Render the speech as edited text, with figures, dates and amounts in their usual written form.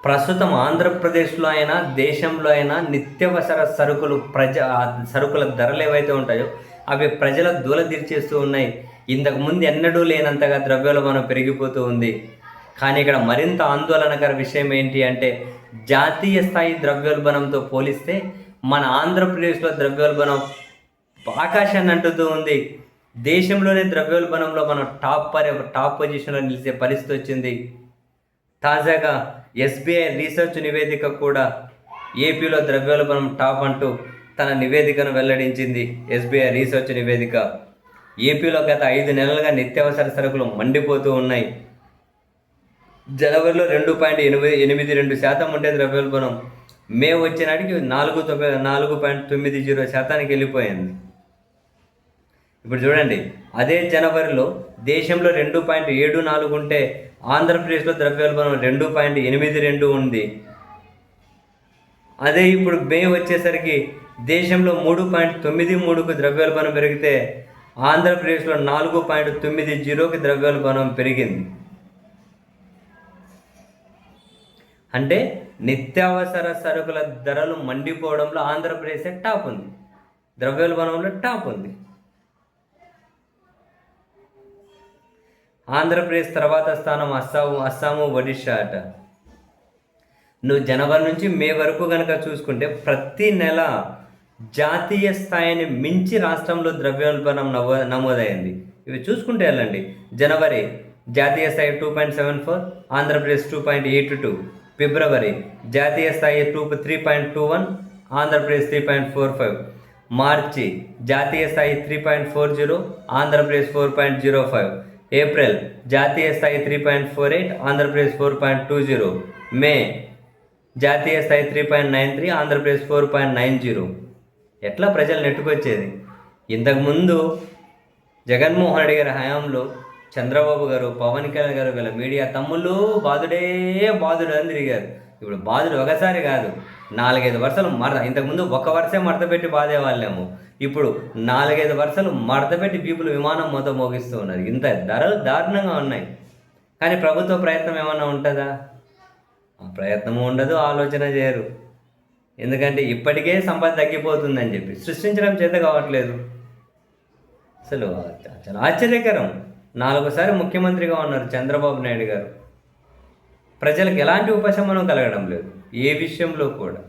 ప్రస్తుతం ఆంధ్రప్రదేశ్లో అయినా దేశంలో అయినా నిత్యావసర సరుకుల ధరలు ఏవైతే ఉంటాయో అవి ప్రజల దూలదీర్చేస్తూ ఉన్నాయి. ఇంతకుముందు ఎన్నడూ లేనంతగా ద్రవ్యోల్బణం పెరిగిపోతూ ఉంది. కానీ ఇక్కడ మరింత ఆందోళనకర విషయం ఏంటి అంటే, జాతీయ స్థాయి ద్రవ్యోల్బణంతో పోలిస్తే మన ఆంధ్రప్రదేశ్లో ద్రవ్యోల్బణం ఆకాశాన్ని అంటుతూ ఉంది. దేశంలోనే ద్రవ్యోల్బణంలో మనం టాప్ పొజిషన్లో నిలిచే పరిస్థితి వచ్చింది. తాజాగా ఎస్బీఐ రీసెర్చ్ నివేదిక కూడా ఏపీలో ద్రవ్యోల్బణం టాప్ అంటూ తన నివేదికను వెల్లడించింది. ఎస్బీఐ రీసెర్చ్ నివేదిక ఏపీలో గత 5 నెలలుగా నిత్యావసర సరుకులు మండిపోతూ ఉన్నాయి. జనవరిలో 2.82% ఉండే ద్రవ్యోల్బణం మే వచ్చేనాటికి 4.90% వెళ్ళిపోయింది. ఇప్పుడు చూడండి, అదే జనవరిలో దేశంలో 2.74 ఉంటే ఆంధ్రప్రదేశ్లో ద్రవ్యోల్బణం 2.82 ఉంది. అదే ఇప్పుడు మే వచ్చేసరికి దేశంలో 3.93కు ద్రవ్యోల్బణం పెరిగితే ఆంధ్రప్రదేశ్లో 4.90కి ద్రవ్యోల్బణం పెరిగింది. అంటే నిత్యావసర సరుకుల ధరలు మండిపోవడంలో ఆంధ్రప్రదేశ్ టాప్ ఉంది, ద్రవ్యోల్బణంలో టాప్ ఉంది. ఆంధ్రప్రదేశ్ తర్వాత స్థానం అస్సాము, ఒడిషా అట. నువ్వు జనవరి నుంచి మే వరకు కనుక చూసుకుంటే ప్రతి నెల జాతీయ స్థాయిని మించి రాష్ట్రంలో ద్రవ్యోల్బణం నమోదైంది. ఇవి చూసుకుంటే వెళ్ళండి. జనవరి జాతీయ స్థాయి 2.74, ఆంధ్రప్రదేశ్ 2.82. ఫిబ్రవరి జాతీయ స్థాయి 3.21, ఆంధ్రప్రదేశ్ 3.45. మార్చి జాతీయ స్థాయి 3.40, ఆంధ్రప్రదేశ్ 4.05. ఏప్రిల్ జాతీయ స్థాయి 3.48, ఆంధ్రప్రదేశ్ 4.20. మే జాతీయ స్థాయి 3.93, ఆంధ్రప్రదేశ్ 4.90. ఎట్లా ప్రజలు నెట్టుకొచ్చేది? ఇంతకుముందు జగన్మోహన్ రెడ్డి గారి హయాంలో చంద్రబాబు గారు, పవన్ కళ్యాణ్ గారు వీళ్ళ మీడియా తమ్ముళ్ళు బాధుడు అని తిరిగారు. ఇప్పుడు బాధుడు ఒకసారి కాదు, 4-5 వరుసలు ఇంతకుముందు ఒక వరుసే మడత పెట్టి బాధేవాళ్ళేమో, ఇప్పుడు 4-5 వరుసలు మడత పెట్టి పీపుల్ విమానం మొత్తం మోగిస్తూ ఉన్నారు. ఇంత ధరలు దారుణంగా ఉన్నాయి. కానీ ప్రభుత్వ ప్రయత్నం ఏమన్నా ఉంటుందా? ఆ ప్రయత్నము ఉండదు, ఆలోచన చేయరు. ఎందుకంటే ఇప్పటికే సంపద తగ్గిపోతుందని చెప్పి సృష్టించడం చేత కావట్లేదు. అసలు చాలా ఆశ్చర్యకరం. 4సారి ముఖ్యమంత్రిగా ఉన్నారు చంద్రబాబు నాయుడు గారు. ప్రజలకు ఎలాంటి ఉపశమనం కలగడం లేదు ఏ విషయంలో కూడా.